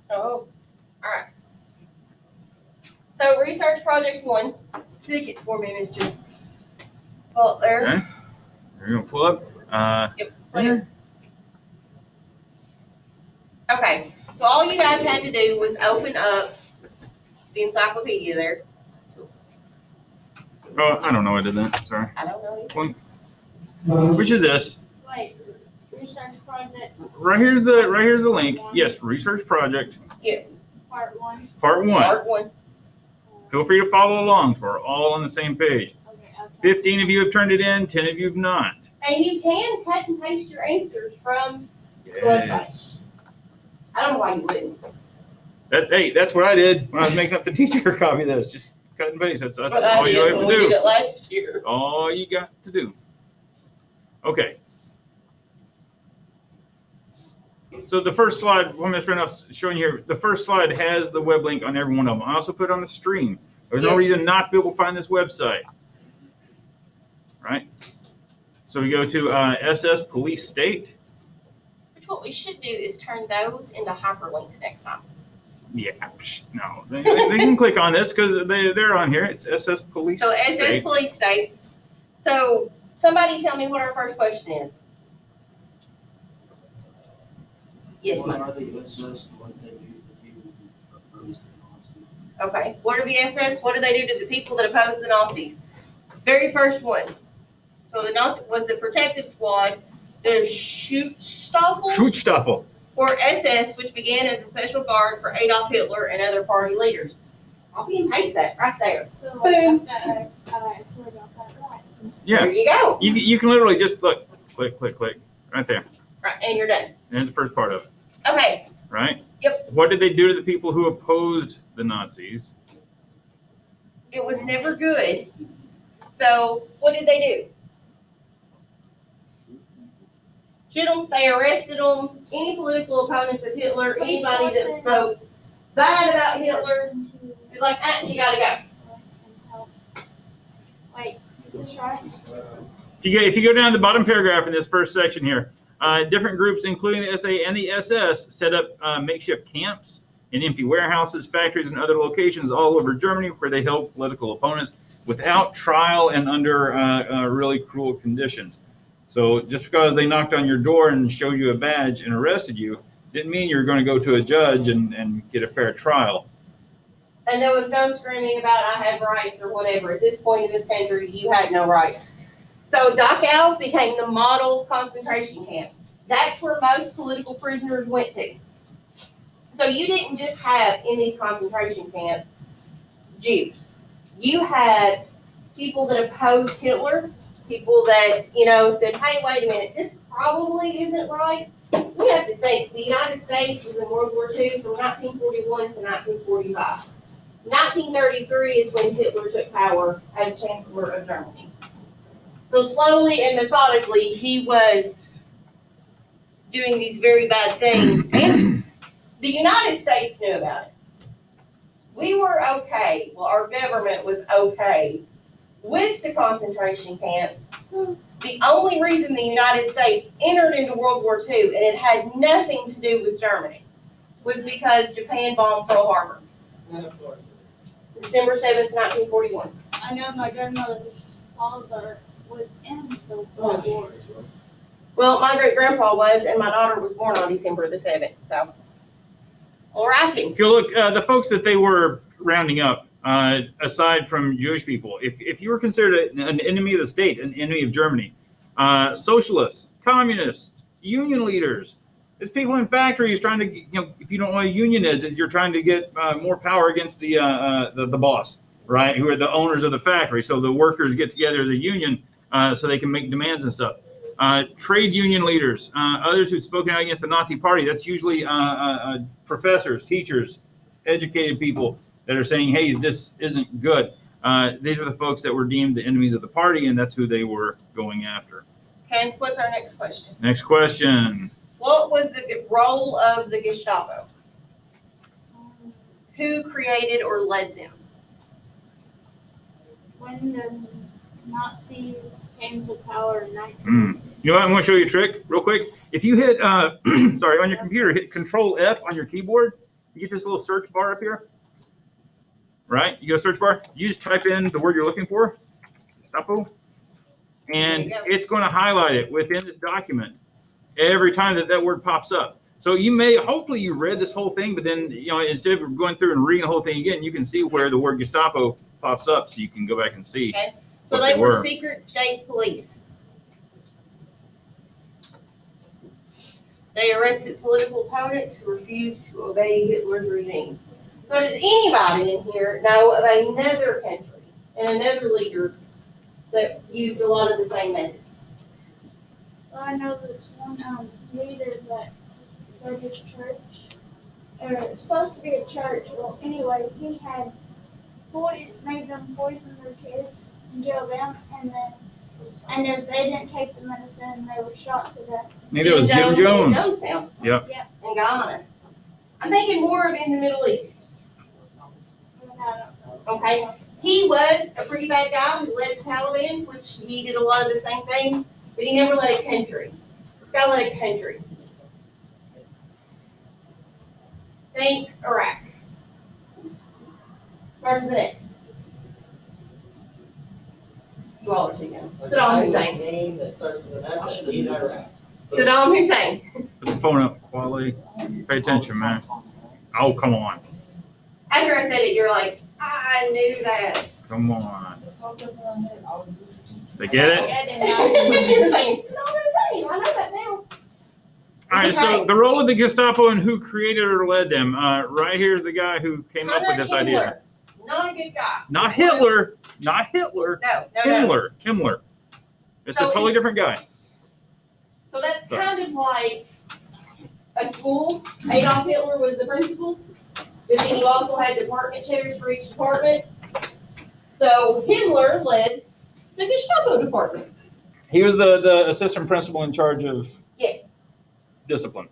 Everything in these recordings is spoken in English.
Oh, all right. So research project 1. Pick it for me, Mr. Butler. Okay. You're gonna pull up. Yep. Clear. Okay. So all you guys had to do was open up the encyclopedia there. Oh, I don't know. I did that. Sorry. I don't know. Which is this? Wait, research project Right here's the link. Yes, research project Yes. part 1. part 1. Part 1. Feel free to follow along, so we're all on the same page. Okay. 15 of you have turned it in. 10 of you have not. And you can cut and paste your answers from the website. I don't know why you wouldn't. That's what I did when I was making up the teacher copy of this. Just cut and paste. That's what all I you did have when to we did do. it last year. All you got to do. Okay. So the first slide, one Mr. Renoff's showing here, the first slide has the web link on every one of them. I also put it on the stream. There's no Yes. reason not to be able to find this website. Right? So we go to SS Police State. Which what we should do is turn those into hyperlinks next time. Yeah, no. They can click on this because they're on here. It's SS Police So SS State. Police State. So somebody tell me what our first question is. Yes, What ma'am. are the SS, what they do to people who oppose the Nazis? Okay. What are the SS? What do they do to the people that oppose the Nazis? Very first one. So the Nazi was the protective squad, the Schutzstaffel, Schutzstaffel. or SS, which began as a special guard for Adolf Hitler and other party leaders. Copy and paste that right there. So Boom. I actually got that right. Yeah. There you go. You can literally just look, click, right there. Right, and you're done. There's the first part of it, Okay. right? Yep. What did they do to the people who opposed the Nazis? It was never good. So what did they do? Shoot them. They arrested them. Any political opponents of Hitler, anybody that spoke bad about Hitler, it's like, you gotta go. Wait, is this right? If you go down to the bottom paragraph in this first section here, different groups, including the SA and the SS, set up makeshift camps in empty warehouses, factories, and other locations all over Germany where they held political opponents without trial and under really cruel conditions. So just because they knocked on your door and showed you a badge and arrested you didn't mean you were going to go to a judge and get a fair trial. And there was no screaming about I have rights or whatever. At this point in this country, you had no rights. So Dachau became the model concentration camp. That's where most political prisoners went to. So you didn't just have in these concentration camps Jews. You had people that opposed Hitler, people that, said, hey, wait a minute, this probably isn't right. We have to think the United States was in World War II from 1941 to 1945. 1933 is when Hitler took power as Chancellor of Germany. So slowly and methodically, he was doing these very bad things, and the United States knew about it. We were okay. Well, our government was okay with the concentration camps. The only reason the United States entered into World War II, and it had nothing to do with Germany, was because Japan bombed Pearl Harbor. December 7th, 1941. I know my grandmother's father was in the World War. Well, my great-grandpa was, and my daughter was born on December the 7th, so. All righty. If you look, the folks that they were rounding up, aside from Jewish people, if you were considered an enemy of the state, an enemy of Germany, socialists, communists, union leaders, there's people in factories trying to, if you don't know what a union is, you're trying to get more power against the boss, right? Who are the owners of the factory. So the workers get together as a union so they can make demands and stuff. Trade union leaders, others who've spoken out against the Nazi party. That's usually professors, teachers, educated people that are saying, hey, this isn't good. These are the folks that were deemed the enemies of the party, and that's who they were going after. Okay, what's our next question? Next question. What was the role of the Gestapo? Who created or led them? When the Nazis came to power in 19... You know what? I'm going to show you a trick real quick. If you hit, on your computer, hit Control F on your keyboard, You get this little search bar up here, right? You go search bar. You just type in the word you're looking for, Gestapo, and There you go. it's going to highlight it within this document every time that word pops up. So you may, hopefully you read this whole thing, but then, instead of going through and reading the whole thing again, you can see where the word Gestapo pops up, so you can go back and see. Okay. So what they they were were. secret state police. They arrested political opponents who refused to obey Hitler's regime. So does anybody in here know of another country and another leader that used a lot of the same methods? Well, I know this one leader that started his church, or it's supposed to be a church. Well, anyways, he had made them poison their kids and kill them, and if they didn't take the medicine, they were shot to death. Maybe it was Jim in Jones. Jonestown. Yep. In Ghana. I'm thinking more of in the Middle East. And I don't know. Okay. He was a pretty bad guy who led the Taliban, which he did a lot of the same things, but he never led a country. This guy led a country. Think Iraq. Start with the next. You all are too young. Saddam Hussein. Name that starts with an S and lead Iraq. Saddam Hussein. Put the phone up, quality. Pay attention, man. Oh, come on. After I said it, you're like, I knew that. Come on. They get it? Yeah, I did not. You're like, Saddam Hussein. I know that now. All right, so Okay. the role of the Gestapo and who created or led them. Right here's the guy who came up with Heinrich this idea. Himmler. Not a good guy. Not Hitler. Not Hitler. No. Himmler. It's So a totally it's- different guy. So that's kind of like a school. Adolf Hitler was the principal, but then you also had department chairs for each department. So Himmler led the Gestapo department. He was the assistant principal in charge of Yes, discipline,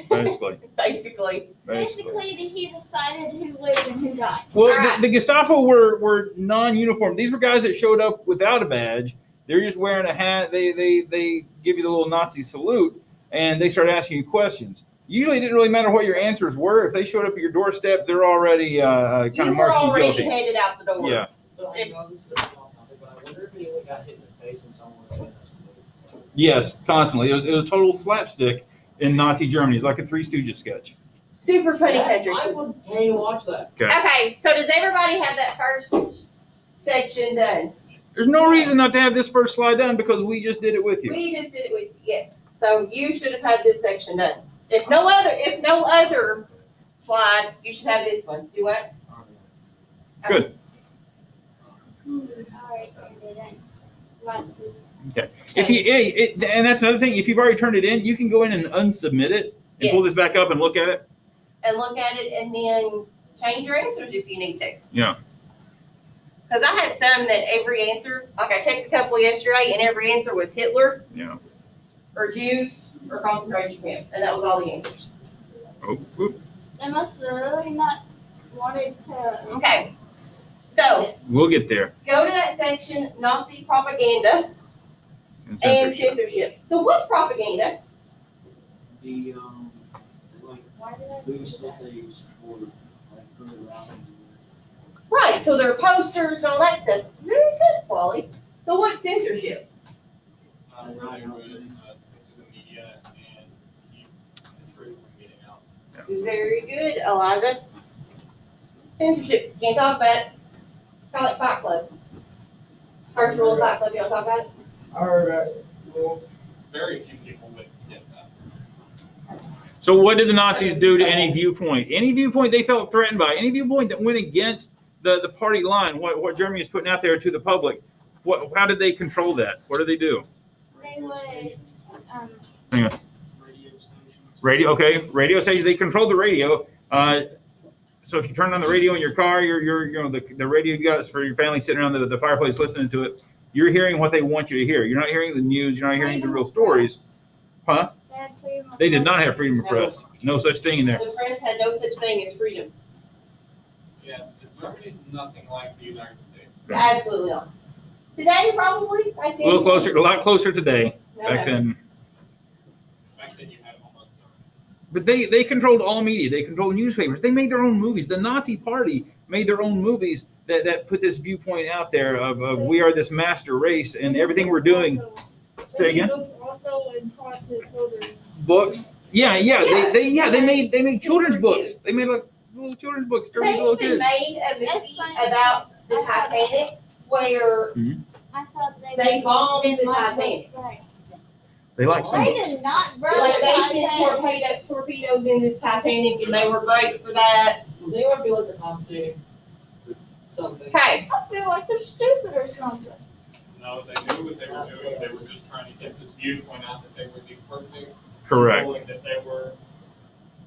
basically. basically. Basically, he decided who lived and who died. Well, Alright. the Gestapo were non-uniform. These were guys that showed up without a badge. They're just wearing a hat. They give you the little Nazi salute, and they start asking you questions. Usually, it didn't really matter what your answers were. If they showed up at your doorstep, they're already kind You of were marked you already guilty. headed out the door. Yeah. So I know this is off topic, but I wonder if he only got hit in the face when someone was saying this. Yes, constantly. It was total slapstick in Nazi Germany. It's like a Three Stooges sketch. Super funny country. I would pay to watch that. Okay, so does everybody have that first section done? There's no reason not to have this first slide done because we just did it with you. We just did it with, yes. So you should have had this section done. If no other slide, you should have this one. Do what? Good. Alright, and then last week. If you and that's another thing. If you've already turned it in, you can go in and unsubmit it and pull Yes. this back up and look at it. And look at it and then change your answers if you need to. Yeah. Because I had some that every answer, like I checked a couple yesterday, and every answer was Hitler Yeah. or Jews or concentration camp, and that was all the answers. Oh, oop. They must have really not wanted to. Okay. So We'll get there. go to that section, Nazi propaganda And and censorship. censorship. So what's propaganda? The, like, Why did I do boost the that? stage for, like, further rallies. Right. So there are posters and all that stuff. Very good quality. So what's censorship? Right. Censor the media and keep the truth from getting out. Very good, Elijah. Censorship. Can't talk about it. It's kind of like Fight Club. First rule of Fight Club, you don't talk about it? I heard that. Well, very few people would get that. So what did the Nazis do to any viewpoint? Any viewpoint they felt threatened by, any viewpoint that went against the party line, what Germany is putting out there to the public, how did they control that? What did they do? They would, Radio stations. Radio station. They controlled the radio. So if you turn on the radio in your car, the radio you got is for your family sitting around the fireplace listening to it. You're hearing what they want you to hear. You're not hearing the news. You're not hearing the real stories. Huh? They did not have freedom of press. No such thing in there. The press had no such thing as freedom. Yeah, Germany's nothing like the United States. Absolutely not. Today, probably. Back A then, little closer, a lot closer today. No, Back no. then, Back then you had almost no rights. But they controlled all media. They controlled newspapers. They made their own movies. The Nazi Party made their own movies that put this viewpoint out there of we are this master race and everything we're doing. Say again. Also in taught to children. Books. Yeah. They made children's books. They made like little children's books for They little even kids. made a movie That's fine. about the Titanic where I thought They bombed didn't the like Titanic. those things. They like some They books. did not burn like the they sent Titanic. torpedoes in the Titanic and they were great for that. Does anyone feel like they're commentating something? Okay, I feel like they're stupid or something. No, they knew what they were doing. They were just trying to get this viewpoint out that they were the perfect Correct. people and that they were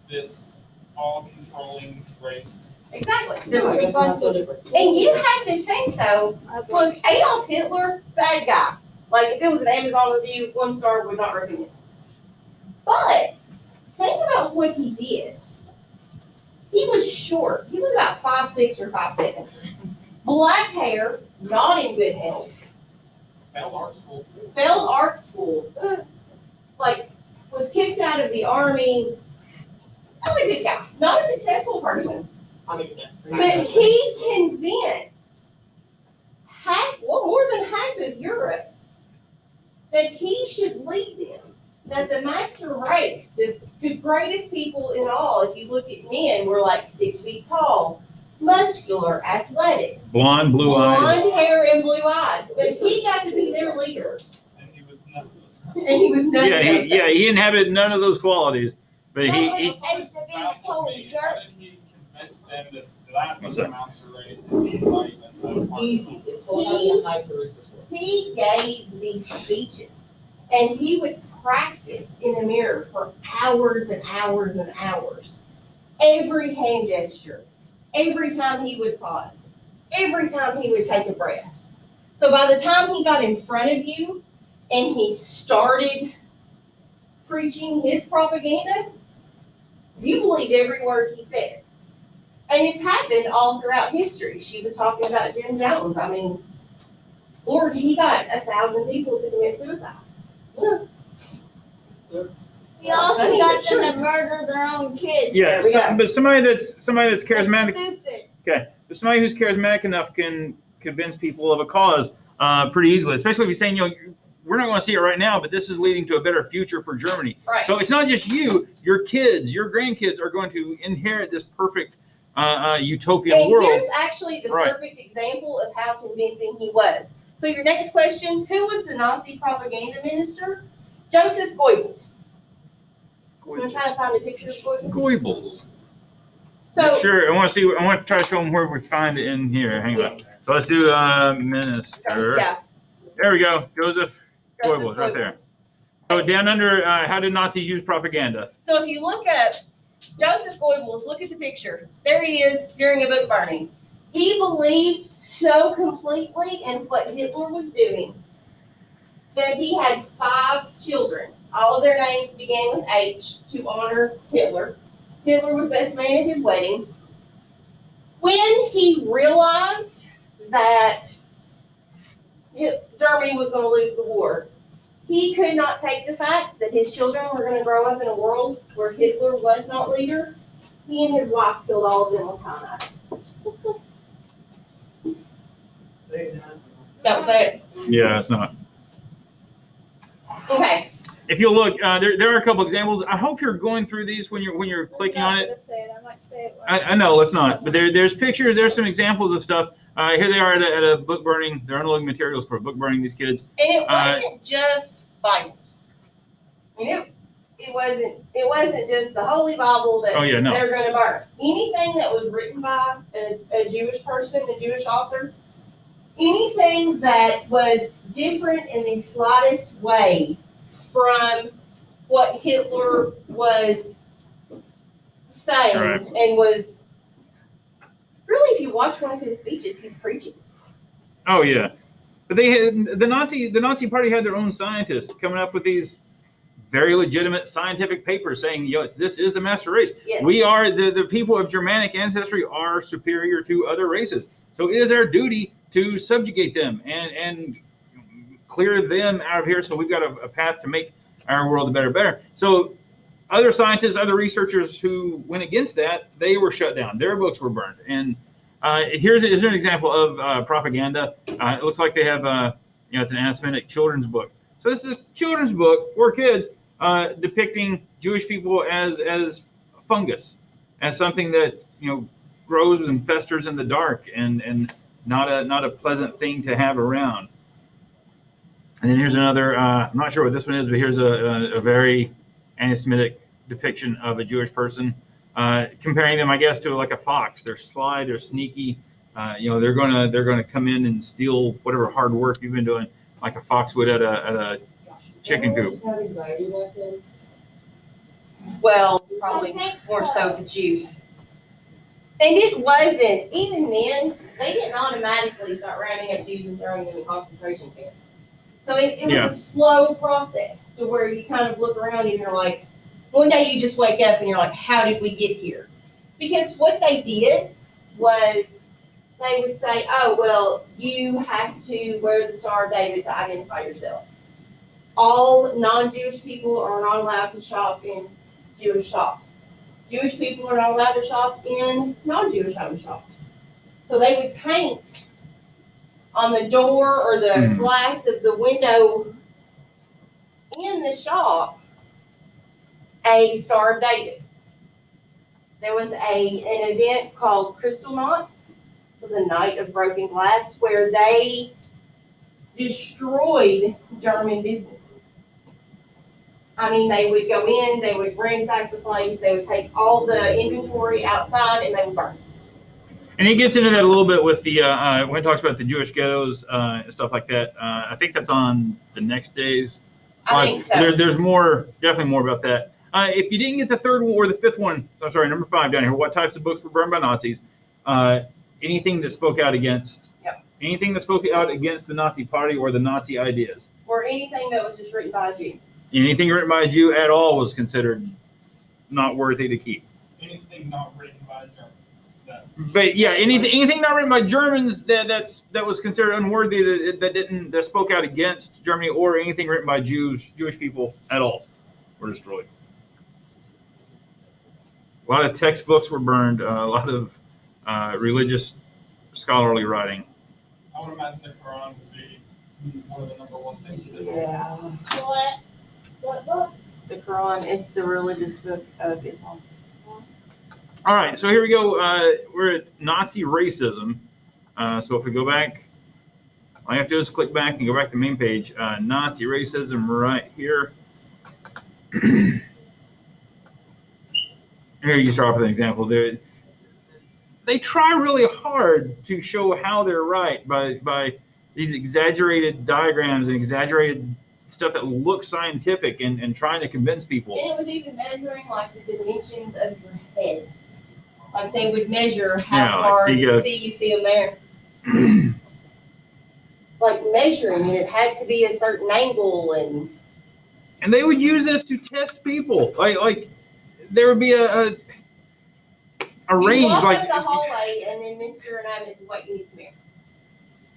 this all-controlling race. exactly. I guess we're not so different. And you have to think though, was Adolf Hitler bad guy? Like if it was an Amazon review, 1 star would not recommend. But think about what he did. He was short. He was about 5'6" or 5'7". Black hair, not in good health. Failed art school. Failed art school. Like was kicked out of the army. Not a good guy. Not a successful person. I mean, But he convinced more than half of Europe that he should lead them. That the master race, the greatest people in all, if you look at men, were like 6 feet tall, muscular, athletic, Blonde, blue eyes. blonde hair and blue eyes. But he got to be their leader. And he was none of those. And he was none Yeah, of those things. he inhabited none of those qualities. But he It's to be a total jerk. How did he convince them that was the master race and he's not even a part of it? easy. It's all about the high charisma score. He gave these speeches and he would practice in the mirror for hours and hours and hours. Every hand gesture, every time he would pause, every time he would take a breath. So by the time he got in front of you and he started preaching his propaganda, you believed every word he said. And it's happened all throughout history. She was talking about Jim Jones. I mean, Lord, he got 1,000 people to commit suicide. Look, He also got them to murder their own kids. yeah, There we go. but somebody that's That's charismatic. stupid. But somebody who's charismatic enough can convince people of a cause pretty easily, especially if you're saying, we're not going to see it right now, but this is leading to a better future for Germany. right. So it's not just you, your kids, your grandkids are going to inherit this perfect utopian And world. here's actually the Right. perfect example of how convincing he was. So your next question, who was the Nazi propaganda minister? Joseph Goebbels. I'm going to try to find a picture of Goebbels. Goebbels. So, Sure, I want to try to show them where we find it in here. Hang on. yes. So let's do minister. Yeah, There we go, Joseph. Joseph Goebbels, right there. Goebbels. So down under, how did Nazis use propaganda? So if you look up Joseph Goebbels, look at the picture. There he is during a book burning. He believed so completely in what Hitler was doing that he had 5 children. All of their names began with H to honor Hitler. Hitler was best man at his wedding. When he realized that Germany was going to lose the war, he could not take the fact that his children were going to grow up in a world where Hitler was not leader. He and his wife killed all of them with cyanide. That was it. Yeah, it's not. Okay. If you look, there are a couple examples. I hope you're going through these when you're clicking on it. I might say it. I know, let's not. But there's pictures. There's some examples of stuff. Here they are at a book burning. They're unloading materials for a book burning. These kids. And it wasn't just Bibles. I mean, it wasn't just the Holy Bible that Oh yeah, no. they're going to burn. Anything that was written by a Jewish person, a Jewish author, anything that was different in the slightest way from what Hitler was saying Right. and was really, if you watch one of his speeches, he's preaching. Oh yeah. But they had the Nazi Party had their own scientists coming up with these very legitimate scientific papers saying, this is the master race. Yes. We are the people of Germanic ancestry are superior to other races. So it is our duty to subjugate them and clear them out of here. So we've got a path to make our world better. So other scientists, other researchers who went against that, they were shut down. Their books were burned. And here's an example of propaganda. It looks like they have, it's an anti-Semitic children's book. So this is a children's book for kids depicting Jewish people as fungus, as something that grows and festers in the dark and not a pleasant thing to have around. And then here's another. I'm not sure what this one is, but here's a very anti-Semitic depiction of a Jewish person, comparing them, I guess, to like a fox. They're sly, they're sneaky. They're gonna come in and steal whatever hard work you've been doing, like a fox would at a chicken coop. Just have anxiety back then. Well, probably I think more so so. the Jews. And it wasn't, even then, they didn't automatically start rounding up Jews and throwing them in concentration camps. So it Yeah. was a slow process to where you kind of look around and you're like, one day you just wake up and you're like, how did we get here? Because what they did was they would say, oh, well, you have to wear the Star of David to identify yourself. All non-Jewish people are not allowed to shop in Jewish shops. Jewish people are not allowed to shop in non-Jewish owned shops. So they would paint on the door or the glass of the window in the shop a Star of David. There was an event called Kristallnacht. It was a night of broken glass where they destroyed German businesses. I mean, they would go in, they would ransack the place, they would take all the inventory outside, and they would burn. And he gets into that a little bit with the when he talks about the Jewish ghettos and stuff like that. I think that's on the next day's I think so. There's more, definitely more about that. If you didn't get the third one or the fifth one, I'm sorry, number 5 down here. What types of books were burned by Nazis? Anything that spoke out against. Yep. Anything that spoke out against the Nazi Party or the Nazi ideas. Or anything that was just written by a Jew. Anything written by a Jew at all was considered not worthy to keep. Anything not written by Germans. That's But yeah, anything not written by Germans that was considered unworthy that spoke out against Germany, or anything written by Jewish people at all were destroyed. A lot of textbooks were burned. A lot of religious scholarly writing. I would imagine the Quran would be one of the number one things that they Yeah. What book? The Quran, it's the religious book of Islam. All right, so here we go. We're at Nazi racism. So if we go back, all you have to do is click back and go back to the main page. Nazi racism right here. Here you start off with an example. They try really hard to show how they're right by these exaggerated diagrams and exaggerated stuff that looks scientific and trying to convince people. And it was even measuring like the dimensions of your head. Like they would measure how far you see them there. Like measuring, and it had to be a certain angle, And they would use this to test people. Like there would be a range. You walk Like in the hallway, and then Mr. Anonymous is what you need to measure.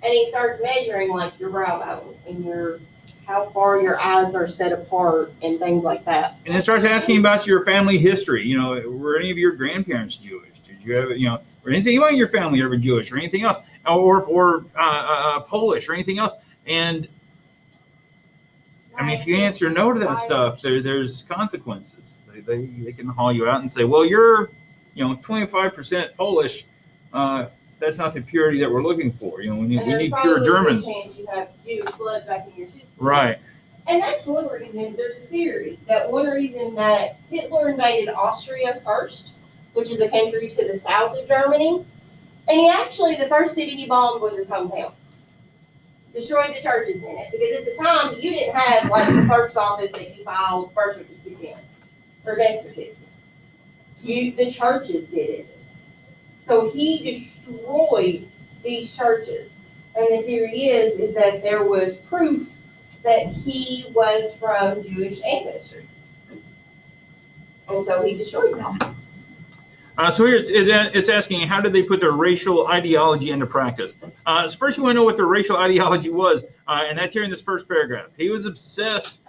And he starts measuring like your brow bone and how far your eyes are set apart and things like that. And it starts asking about your family history. Were any of your grandparents Jewish? Did you have, or anyone in your family ever Jewish or anything else? Or Polish or anything else? And I mean, if you answer no to that stuff, there's consequences. They can haul you out and say, well, you're, 25% Polish. That's not the purity that we're looking for. We need pure Germans. Chance you have Jewish blood back in your system. Right. And that's one reason, there's a theory that one reason that Hitler invaded Austria first, which is a country to the south of Germany, and the first city he bombed was his hometown. Destroyed the churches in it. Because at the time, you didn't have like the clerk's office that you filed birth certificates in, or death certificates. The churches did it. So he destroyed these churches. And the theory is that there was proof that he was from Jewish ancestry. And so he destroyed them. So here it's asking, how did they put their racial ideology into practice? So first you want to know what their racial ideology was, and that's here in this first paragraph. He was obsessed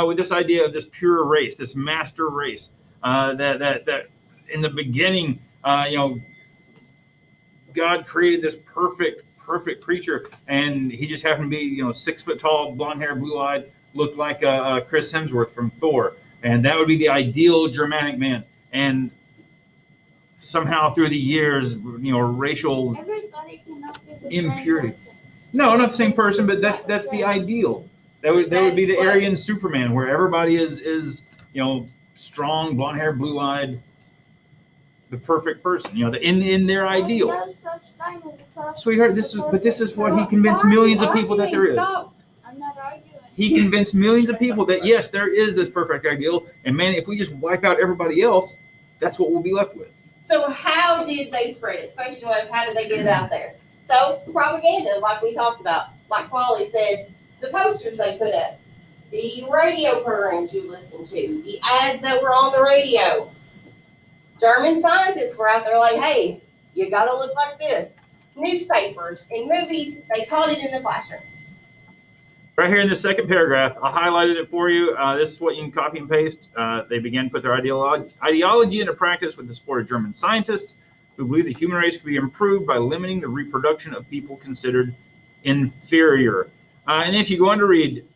with this idea of this pure race, this master race. That in the beginning, God created this perfect creature, and he just happened to be 6 foot tall, blonde hair, blue eyed, looked like Chris Hemsworth from Thor, and that would be the ideal Germanic man. And somehow through the years, racial Everybody cannot be the impurity. same person. No, not the same person, but that's the ideal. That would be the Aryan Superman, where everybody is strong, blonde hair, blue eyed, the perfect person. In their ideal. No such thing as a person. Sweetheart, this is what he convinced millions of people that there is. Stop. I'm not arguing. He convinced millions of people that yes, there is this perfect ideal, and man, if we just wipe out everybody else, that's what we'll be left with. So how did they spread it? The question was, how did they get it out there? So propaganda, like we talked about, like Wally said, the posters they put up, the radio programs you listened to, the ads that were on the radio. German scientists were out there like, hey, you gotta look like this. Newspapers and movies, they taught it in the classrooms. Right here in the second paragraph, I highlighted it for you. This is what you can copy and paste. They began to put their ideology into practice with the support of German scientists who believe the human race could be improved by limiting the reproduction of people considered inferior. And if you go on to read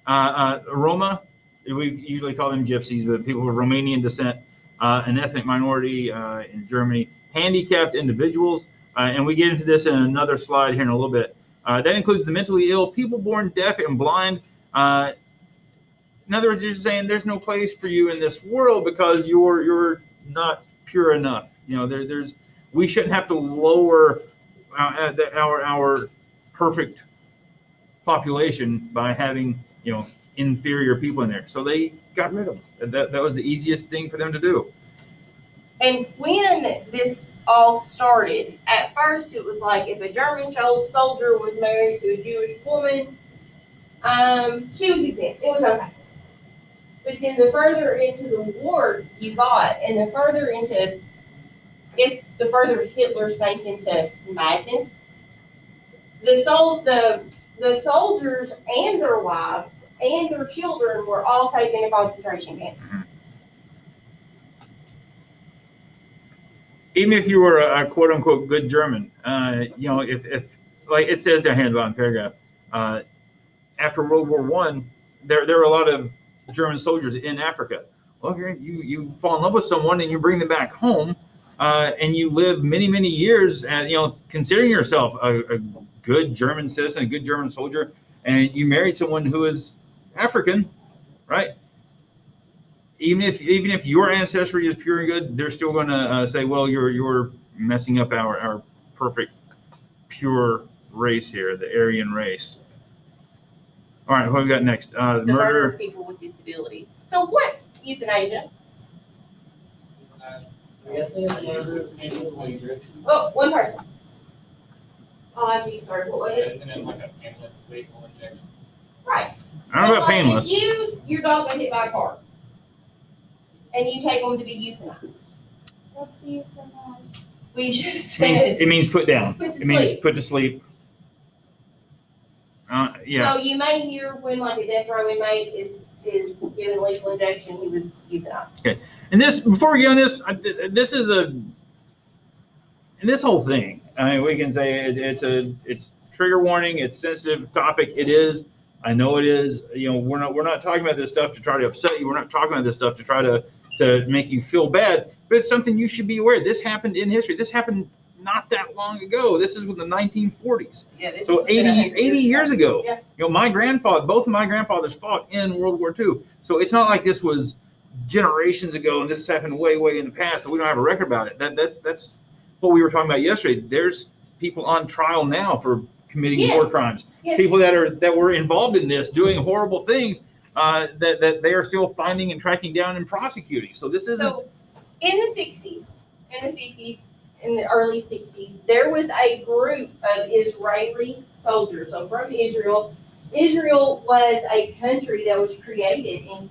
Roma, we usually call them gypsies, but people of Romanian descent, an ethnic minority in Germany, handicapped individuals, and we get into this in another slide here in a little bit. That includes the mentally ill, people born deaf and blind. In other words, you're saying there's no place for you in this world because you're not pure enough. We shouldn't have to lower our perfect population by having inferior people in there. So they got rid of them. That was the easiest thing for them to do. And when this all started, at first it was like if a German soldier was married to a Jewish woman, she was exempt. It was okay. But then the further into the war you got, and the further into, I guess, the further Hitler sank into madness, the soldiers and their wives and their children were all taken to concentration camps. Even if you were a quote unquote good German, if like it says down here in the bottom paragraph, after World War I, there were a lot of German soldiers in Africa. Well, you fall in love with someone and you bring them back home, and you live many years, and considering yourself a good German citizen, a good German soldier, and you married someone who is African, right? Even if your ancestry is pure and good, they're still going to say, well, you're messing up our perfect pure race here, the Aryan race. All right, what have we got next? The murder of people with disabilities. So what's euthanasia? Oh, one person. Oh, after you started, what was it? Isn't it like a painless lethal injection? Right. I don't know about Like, painless. if your dog got hit by a car, and you take them to be euthanized. What's euthanasia? We just It means put down. Put to It means sleep. put to sleep. Yeah. So you may hear when like a death row inmate is given lethal injection, he was euthanized. And this, before we get on this, this is this whole thing. I mean, we can say it's trigger warning. It's sensitive topic. It is. I know it is. We're not talking about this stuff to try to upset you. We're not talking about this stuff to try to make you feel bad. But it's something you should be aware. This happened in history. This happened not that long ago. This is in the 1940s. Yeah, this So has been 80 years ago. Yeah. Both of my grandfathers fought in World War II. So it's not like this was generations ago and this happened way in the past. So we don't have a record about it. That's what we were talking about yesterday. There's people on trial now for committing Yes. war crimes. Yes. People that were involved in this, doing horrible things, that they are still finding and tracking down and prosecuting. So this isn't. So in the 60s, in the 50s, in the early 60s, there was a group of Israeli soldiers. So from Israel, Israel was a country that was created in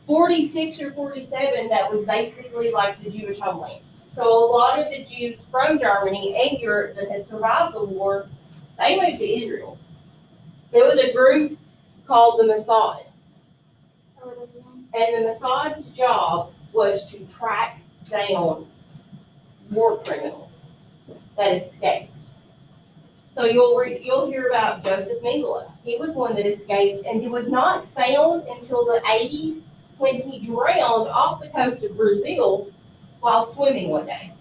46 or 47 that was basically like the Jewish homeland. So a lot of the Jews from Germany and Europe that had survived the war, they moved to Israel. There was a group called the Mossad. Or the one. And the Mossad's job was to track down war criminals that escaped. So you'll hear about Joseph Mengele. He was one that escaped, and he was not found until the 80s when he drowned off the coast of Brazil while swimming one day.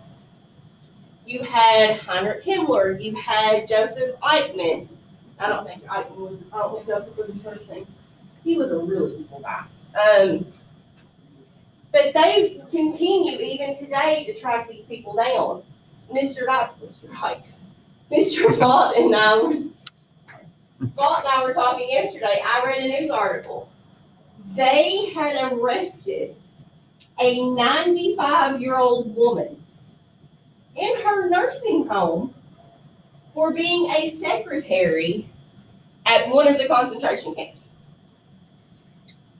You had Heinrich Himmler. You had Joseph Eichmann. I don't think Joseph was his first name. He was a really evil guy. But they continue even today to track these people down. Mr. Vaught and I were talking yesterday. I read a news article. They had arrested a 95-year-old woman in her nursing home for being a secretary at one of the concentration camps.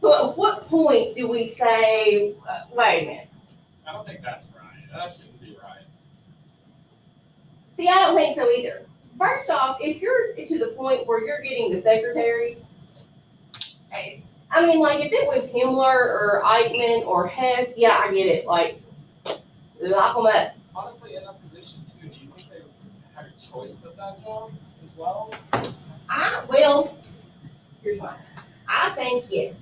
So at what point do we say, wait a minute? I don't think that's right. That shouldn't be right. See, I don't think so either. First off, if you're to the point where you're getting the secretaries, I mean, like if it was Himmler or Eichmann or Hess, yeah, I get it. Like, lock them up. Honestly, in that position too, do you think they had a choice of that job as well? Well, here's mine. I think yes.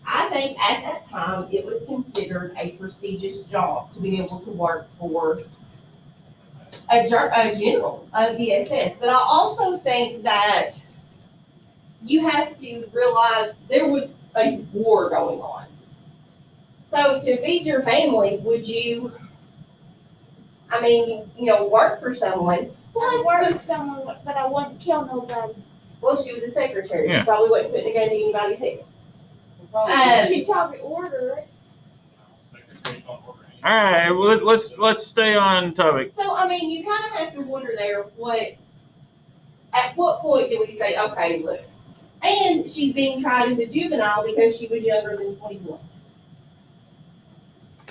I think at that time it was considered a prestigious job to be able to work for a general of the SS. But I also think that you have to realize there was a war going on. So to feed your family, would you, work for someone? I Plus, worked with someone, but I wouldn't kill nobody. well, she was a secretary. Yeah. She probably wasn't putting a gun to anybody's head. She'd probably order it. Secretaries don't order anything. All right, well, let's stay on topic. So, you kind of have to wonder there at what point do we say, okay, look, and she's being tried as a juvenile because she was younger than 21.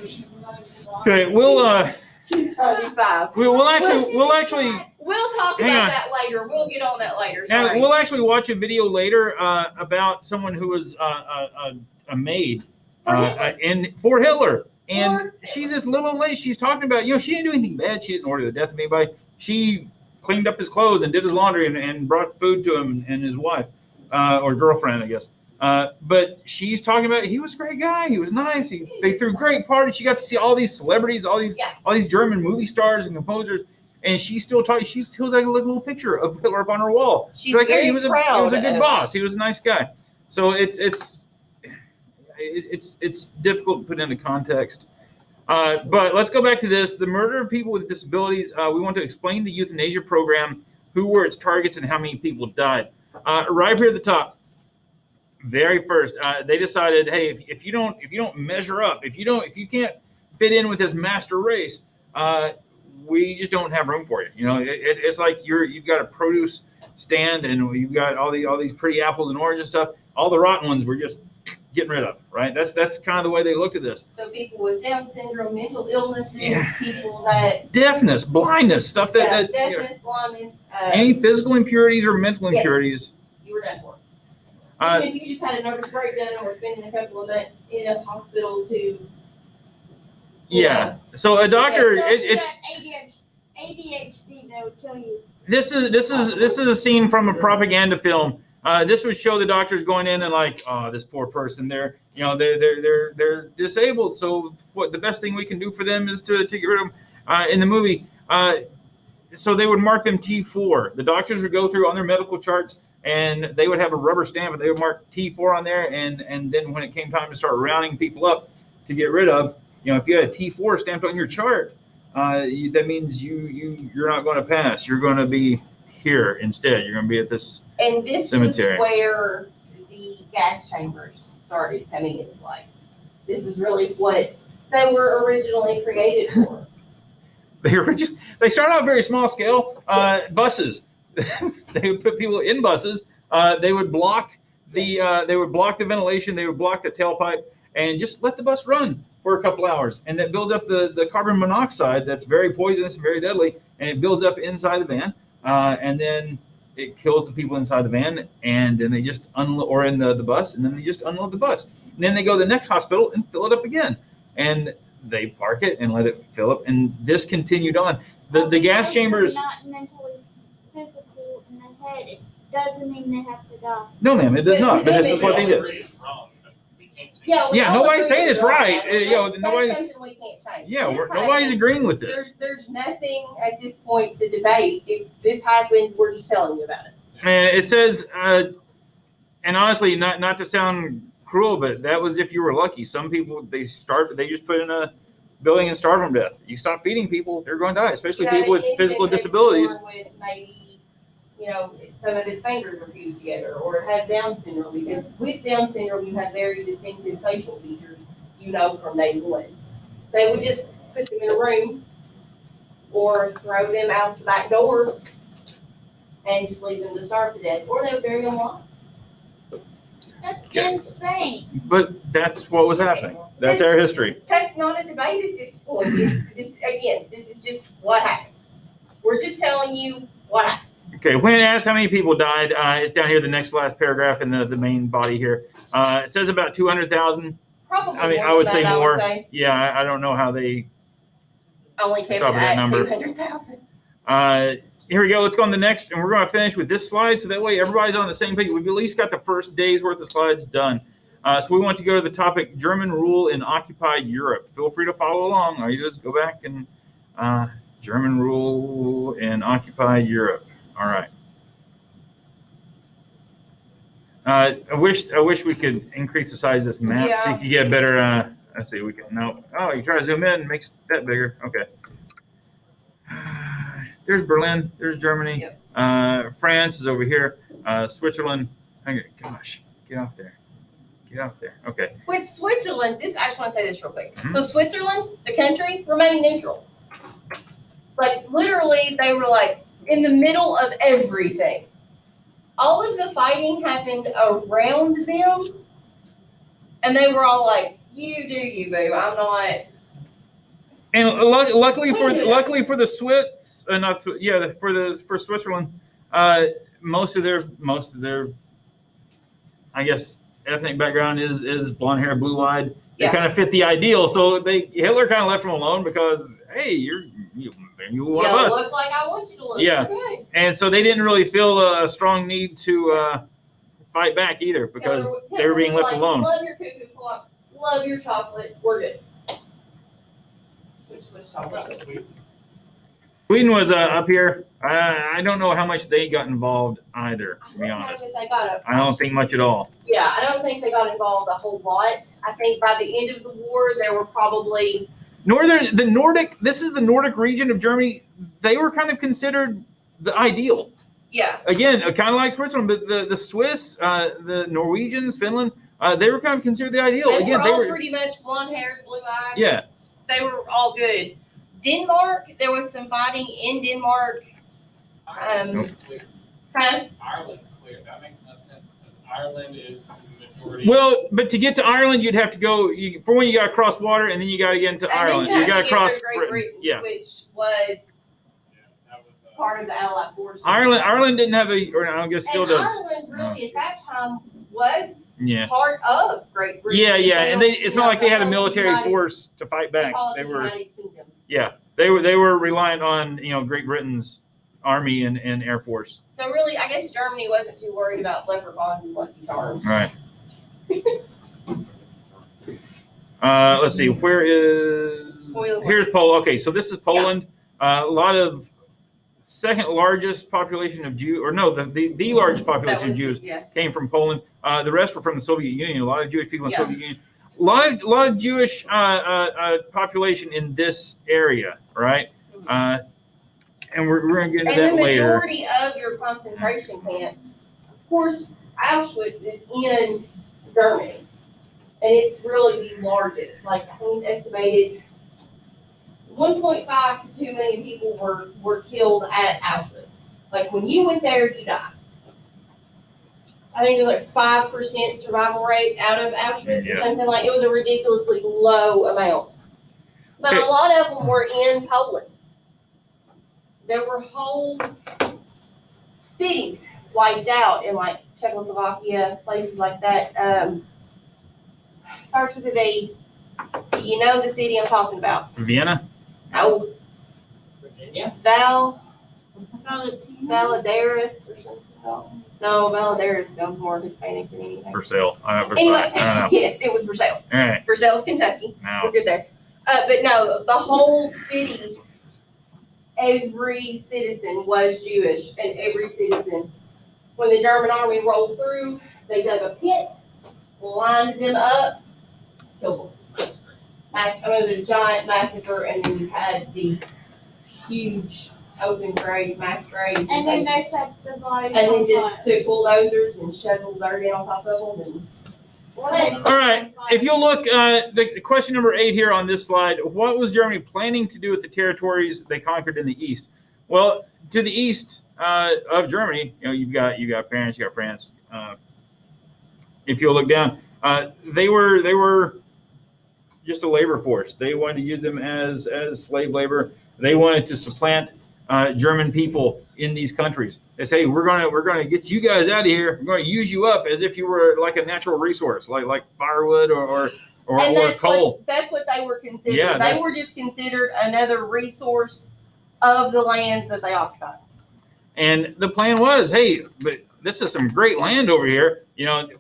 She's not even alive. Okay, She's 35. we'll actually We'll talk Hang about on. that later. We'll get on that later. now Sorry. we'll actually watch a video later about someone who was a maid for Hitler. And she's this little old lady. She's talking about, she didn't do anything bad. She didn't order the death of anybody. She cleaned up his clothes and did his laundry and brought food to him and his wife, or girlfriend, I guess. But she's talking about he was a great guy. He was nice. They threw great parties. She got to see all these celebrities, all these German movie stars and composers. And she's still talking. She still has like a little picture of Hitler up on her wall. She's like, very he was proud. he was a good of- boss. He was a nice guy. So it's difficult to put into context. But let's go back to this. The murder of people with disabilities. We want to explain the euthanasia program, who were its targets, and how many people died. Right here at the top, very first, they decided, hey, if you don't measure up, if you can't fit in with this master race, we just don't have room for you. It's like you've got a produce stand and you've got all these pretty apples and oranges and stuff. All the rotten ones we're just getting rid of, right? That's kind of the way they looked at this. So people with Down syndrome, mental illnesses, Yeah. people that Deafness, blindness, stuff that deafness, blindness, any physical impurities or mental Yes. impurities. you were done for. Uh, Even if you just had a nervous breakdown or spending a couple of months in a hospital to Yeah. So a doctor, So if you it's had ADHD, they would tell you. this is a scene from a propaganda film. This would show the doctors going in and like, oh, this poor person, they're disabled. So what the best thing we can do for them is to get rid of them. In the movie, so they would mark them T4. The doctors would go through on their medical charts and they would have a rubber stamp and they would mark T4 on there. And then when it came time to start rounding people up to get rid of, if you had a T4 stamped on your chart, that means you're not going to pass. You're going to be here instead. You're going to be at this. and this Cemetery. is where the gas chambers started coming into play. This is really what they were originally created for. They start out very small scale. Buses. They would put people in buses. They would block the ventilation. They would block the tailpipe and just let the bus run for a couple hours. And that builds up the carbon monoxide that's very poisonous and very deadly. And it builds up inside the van. And then it kills the people inside the van, and then they just unload, or in the bus, and then they just unload the bus. And then they go to the next hospital and fill it up again. And they park it and let it fill up. And this continued on. The gas Because chambers. they're not mentally physical in the head. It doesn't mean they have to die. No, ma'am, it does But not. to But them this is it what they We did. agree it's wrong, but we can't change it. Yeah, we Yeah, all nobody's agree saying it's right. That's Nobody's. something we can't change. Yeah, This nobody's happened. agreeing with this. There's nothing at this point to debate. This happened. We're just telling you about it. And it says, and honestly, not to sound cruel, but that was if you were lucky. Some people they just put in a building and starve them to death. You stop feeding people, they're going to die, especially You know, people with an physical infant that's disabilities. born with maybe, some of its fingers are fused together, or it has Down syndrome, because with Down syndrome, you have very distinctive facial features, from day one. They would just put them in a room or throw them out the back door and just leave them to starve to death, or they would bury them alive. That's Yeah. insane. But that's what was happening. That's our history. That's not a debate at this point. This is just what happened. We're just telling you what happened. Okay, when asked how many people died, it's down here, the next last paragraph in the main body here. It says about 200,000. Probably I mean, more I would than say that, more. say. Yeah, I don't know how they. Only kept it Stop at that at number. 200,000. Here we go. Let's go on the next, and we're going to finish with this slide, so that way everybody's on the same page. We've at least got the first day's worth of slides done. So we want to go to the topic: German rule in occupied Europe. Feel free to follow along. All you do is go back and German rule in occupied Europe. All right. I wish we could increase the size of this map so you could get better. Let's see. We can no. Oh, you try to zoom in, makes that bigger. Okay. There's Berlin. There's Germany. Yep. France is over here. Switzerland. Gosh, get off there. Get off there. Okay. With Switzerland, I just want to say this real quick. Mhm. So Switzerland, the country, remained neutral. Like literally, they were like in the middle of everything. All of the fighting happened around them, and they were all like, "You do you, boo. I'm not." And luckily for the Swiss, for Switzerland, most of their, I guess, ethnic background is blonde hair, blue eyed. They Yeah. kind of fit the ideal. So Hitler kind of left them alone because hey, you one of us. Look like I want you to look. Yeah. Good. And so they didn't really feel a strong need to fight back either because they were being Hitler was left like, alone. Love your cuckoo clocks. Love your chocolate. We're good. Which How about chocolate? Sweden? Sweden was up here. I don't know how much they got involved either, to be I don't know honest. if they got I don't think much at all. Yeah, I don't think they got involved a whole lot. I think by the end of the war, there were probably This is the Nordic region of Germany. They were kind of considered the ideal. Again, kind of like Switzerland, but the Swiss, the Norwegians, Finland, they were kind of considered the ideal. they Again, were they all were, pretty much blonde haired, blue eyed. yeah. They were all good. Denmark, there was some fighting in Denmark. Ireland's clear. Huh? Ireland's clear. That makes no sense because Ireland is the majority. Well, but to get to Ireland, you'd have to go. For one, you got to cross water, and then you got to get into And Ireland. then You got have to to get cross to Great Britain. Britain, Yeah, which was Yeah, that was part of the Allied forces. Ireland didn't have or I guess still and does. Ireland really at that time was Yeah. part of Great Britain. Yeah, and it's not like they had a the whole military United- force to fight they back. call it They the were, United Kingdom. they were reliant on Great Britain's army and air force. So really, I guess Germany wasn't too worried about leprechauns and Lucky Charms. Right. Let's see. Where is? Spoiler. Here's Poland. Okay, so this is Poland. A lot of second largest population of Jews, or no, the largest That population of was, Jews yeah. came from Poland. The rest were from the Soviet Union. A lot of Jewish people in the Yeah. Soviet Union. A lot of Jewish population in this area, right? And we're going to get into And that the later. majority of your concentration camps, of course, Auschwitz is in Germany. And it's really the largest. Like, I think it's estimated 1.5 to 2 million people were killed at Auschwitz. Like, when you went there, you died. I think it was like 5% survival rate out of Auschwitz or Yeah. something like. It was a ridiculously low amount. But Okay. a lot of them were in Poland. There were whole cities wiped out in like Czechoslovakia, places like that. Starts with a V. Do you know the city I'm talking about? Vienna? No, Virginia? Valadares or something. No, Valadares sounds more Hispanic than anything. Versailles. Versailles. Anyway, I don't know. yes, it was Versailles. All right. Versailles, Kentucky. Now, We're good there. But no, the whole city, every citizen was Jewish, and every citizen, when the German army rolled through, they dug a pit, lined them up, killed them. It was a giant massacre, and then you had the huge open grave, mass grave. And then they set the bodies And then on just fire. took bulldozers and shoveled dirt in on top of them, and Or they set all right. them on If fire. you'll look, the question number 8 here on this slide, what was Germany planning to do with the territories they conquered in the east? Well, to the east of Germany, you've got Paris, you got France. If you'll look down, they were just a labor force. They wanted to use them as slave labor. They wanted to supplant German people in these countries. They say we're gonna get you guys out of here. We're going to use you up as if you were like a natural resource, like firewood or and that's coal. that's what they were considered. Yeah, they were that's- just considered another resource of the lands that they occupied. And the plan was, hey, but this is some great land over here.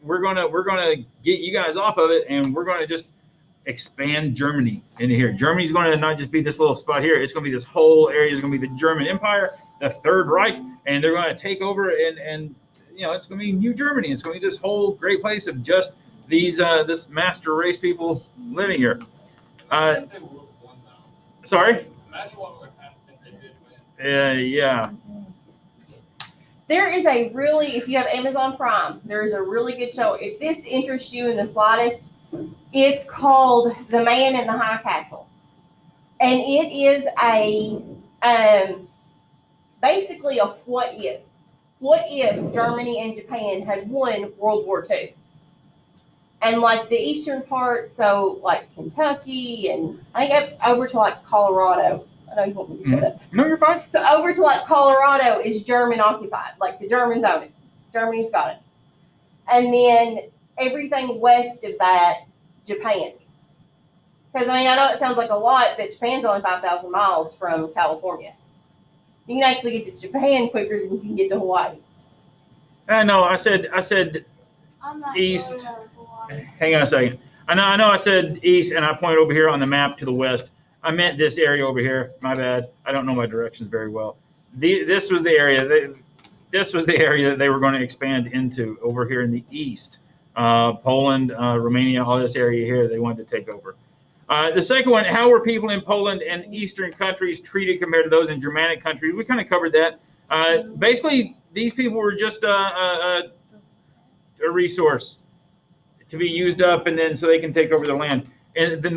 We're gonna get you guys off of it, and we're gonna just expand Germany into here. Germany's going to not just be this little spot here. It's going to be this whole area. Is going to be the German Empire, the Third Reich, and they're going to take over and it's going to be New Germany. It's going to be this whole great place of just these this master race people living here. If they would have won though. Sorry. Imagine what would have happened if they did win. Yeah. There is a really, if you have Amazon Prime, there is a really good show. If this interests you in the slightest, it's called The Man in the High Castle. And it is basically a what if. What if Germany and Japan had won World War II? And like the eastern part, so like Kentucky and I think up over to like Colorado. I know you want me to shut up. No, you're fine. So over to like Colorado is German occupied. Like the Germans own it. Germany's got it. And then everything west of that, Japan. Because I know it sounds like a lot, but Japan's only 5,000 miles from California. You can actually get to Japan quicker than you can get to Hawaii. I know. I said. I'm not East. sure of Hawaii. Hang on a second. I know. I said east, and I pointed over here on the map to the west. I meant this area over here. My bad. I don't know my directions very well. This was the area. This was the area that they were going to expand into over here in the east. Poland, Romania, all this area here, they wanted to take over. The second one, how were people in Poland and Eastern countries treated compared to those in Germanic countries? We kind of covered that. Basically, these people were just a resource to be used up, and then so they can take over the land. And the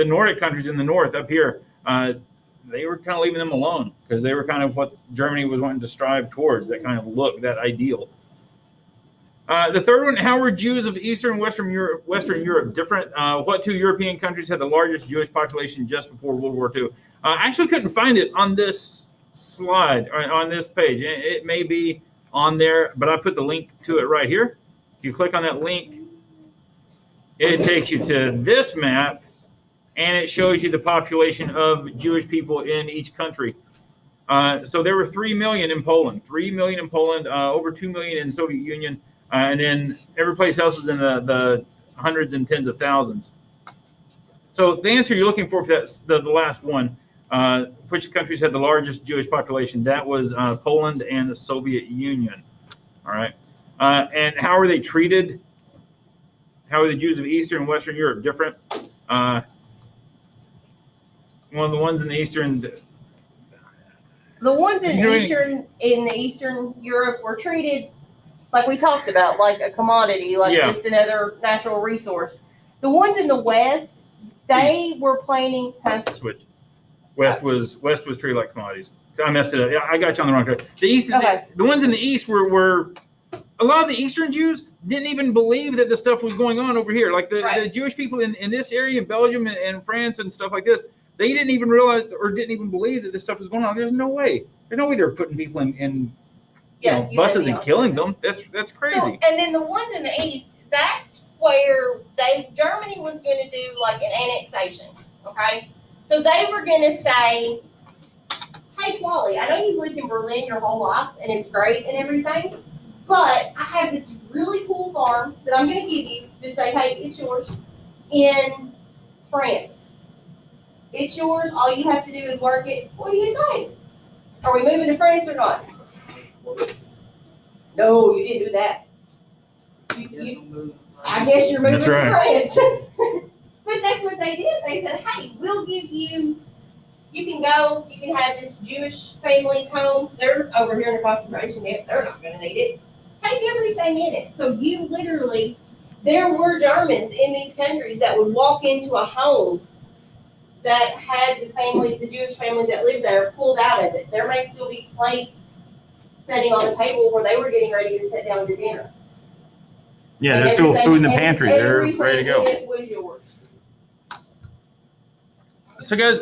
Nordic countries in the north up here, they were kind of leaving them alone because they were kind of what Germany was wanting to strive towards, that kind of look, that ideal. The third one, how were Jews of Eastern and Western Europe different? What two European countries had the largest Jewish population just before World War II? I actually couldn't find it on this slide, or on this page. It may be on there, but I put the link to it right here. If you click on that link, it takes you to this map, and it shows you the population of Jewish people in each country. So there were 3 million in Poland, over 2 million in Soviet Union, and then every place else is in the hundreds and tens of thousands. So the answer you're looking for that's the last one, which countries had the largest Jewish population? That was Poland and the Soviet Union. All right. And how are they treated? How are the Jews of Eastern and Western Europe different? One of the ones in the Eastern. The ones in Doing- Eastern Europe were treated like we talked about, like a commodity, like Yeah. just another natural resource. The ones in the West, they were planning. Switch. West was treated like commodities. I messed it up. Yeah, I got you on the wrong track. The East, Okay. the ones in the East were a lot of the Eastern Jews didn't even believe that the stuff was going on over here. Like the Right. Jewish people in this area, in Belgium and France and stuff like this, they didn't even realize or didn't even believe that this stuff was going on. There's no way. There's no way they're putting people in Yeah, you buses had me and on killing that. them. That's crazy. So, and then the ones in the east, that's where Germany was going to do like an annexation. Okay, so they were going to say, "Hey, Wally, I know you've lived in Berlin your whole life, and it's great and everything, but I have this really cool farm that I'm going to give you. Just say, hey, it's yours in France. It's yours. All you have to do is work it. What do you say? Are we moving to France or not?" No, you didn't do that. I guess you're moving That's to right. France. But that's what they did. They said, hey, we'll give you, you can go, you can have this Jewish family's home. They're over here in a concentration camp. They're not going to need it. Take everything in it. So you literally, there were Germans in these countries that would walk into a home that had the family, the Jewish family that lived there, pulled out of it. There may still be plates sitting on the table where they were getting ready to sit down to dinner. Yeah, And there's still food in the everything- pantry. They're everything ready to go. in it was yours. So, guys,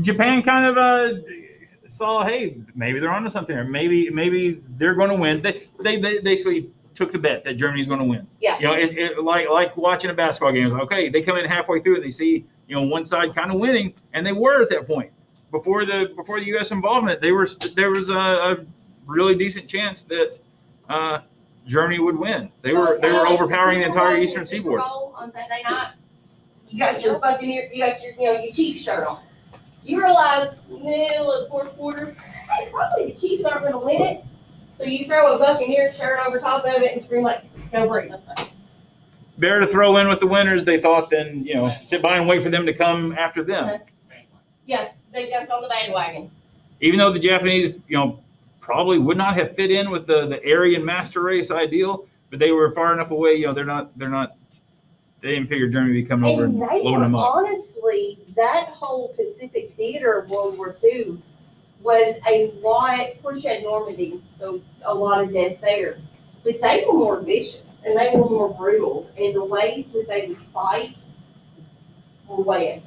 Japan kind of saw, hey, maybe they're onto something, or maybe they're going to win. They basically took the bet that Germany's going to win. Yeah. You know, it like watching a basketball game. It's like, okay, they come in halfway through and they see, you know, one side kind of winning, and they were at that point. Before the U.S. involvement, there was a really decent chance that Germany would win. They were overpowering the entire eastern seaboard. On Sunday night, you got your Buccaneer, you got your your Chiefs shirt on. You realize middle of the fourth quarter, hey, probably the Chiefs aren't going to win it. So you throw a Buccaneer shirt over top of it and scream like, "Go Braves!" Better to throw in with the winners, they thought, than, you know, sit by and wait for them to come after them. Yeah, they jumped on the bandwagon. Even though the Japanese, you know, probably would not have fit in with the Aryan master race ideal, but they were far enough away. You know, they didn't figure Germany would be coming over and And they loading were them up. honestly, that whole Pacific theater of World War II was a lot, of course you had Normandy, so a lot of death there. But they were more vicious and they were more brutal. And the ways that they would fight were way epic.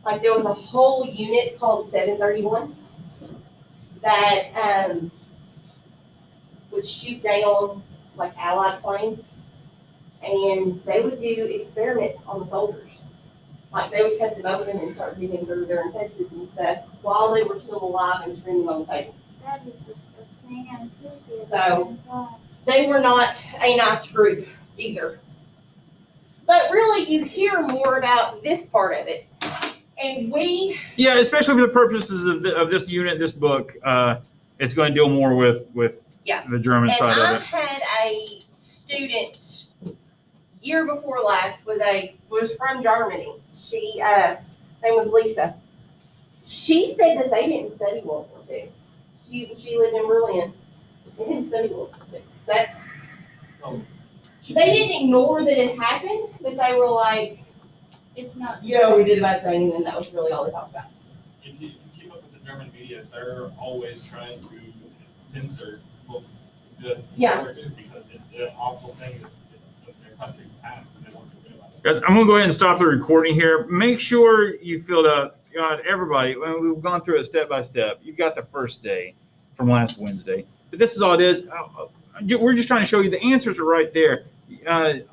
Like there was a whole unit called 731 that would shoot down like Allied planes. And they would do experiments on the soldiers. Like they would cut them open and start digging through their intestines and stuff while they were still alive and screaming on the table. That is disgusting and creepy. So- They were not a nice group either. But really, you hear more about this part of it. And Yeah, especially for the purposes of this unit, this book, it's going to deal more with Yeah. the German and side I of it. had a student year before last was from Germany. She name was Lisa. She said that they didn't study World War II. She lived in Berlin. They didn't study World War II. They didn't ignore that it happened, but they were like, It's not. "Yeah, we did a bad thing," and then that was really all they talked about. If you keep up with the German media, they're always trying to censor the Yeah. origin because it's an awful thing that their country's past and they don't forget about it. Guys, I'm going to go ahead and stop the recording here. Make sure you filled out, God, everybody, we've gone through it step by step. You've got the first day from last Wednesday. But this is all it is. We're just trying to show you the answers are right there.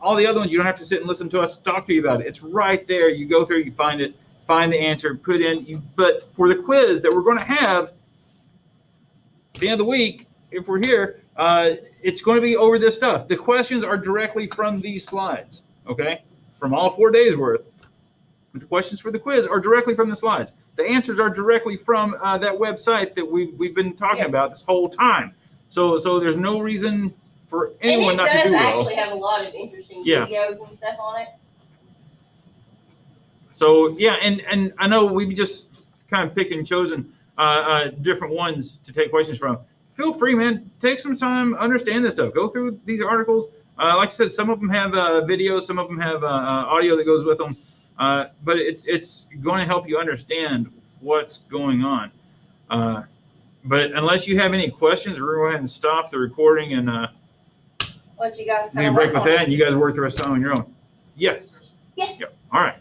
All the other ones, you don't have to sit and listen to us talk to you about it. It's right there. You go through, you find it, find the answer, put in. But for the quiz that we're going to have at the end of the week, if we're here, it's going to be over this stuff. The questions are directly from these slides, okay? From all 4 days worth. The questions for the quiz are directly from the slides. The answers are directly from that website that we've been talking Yes. about this whole time. So there's no reason for anyone and not it to does do well. actually have a lot of interesting Yeah. videos and stuff on it. So yeah, and I know we've just kind of picked and chosen different ones to take questions from. Feel free, man. Take some time, understand this stuff. Go through these articles. Like I said, some of them have videos, some of them have audio that goes with them. But it's going to help you understand what's going on. But unless you have any questions, we're going to go ahead and stop the recording and Once you guys Need kind a of break work with on that, it. and you guys work the rest out on your own. Yeah, Yes. all right.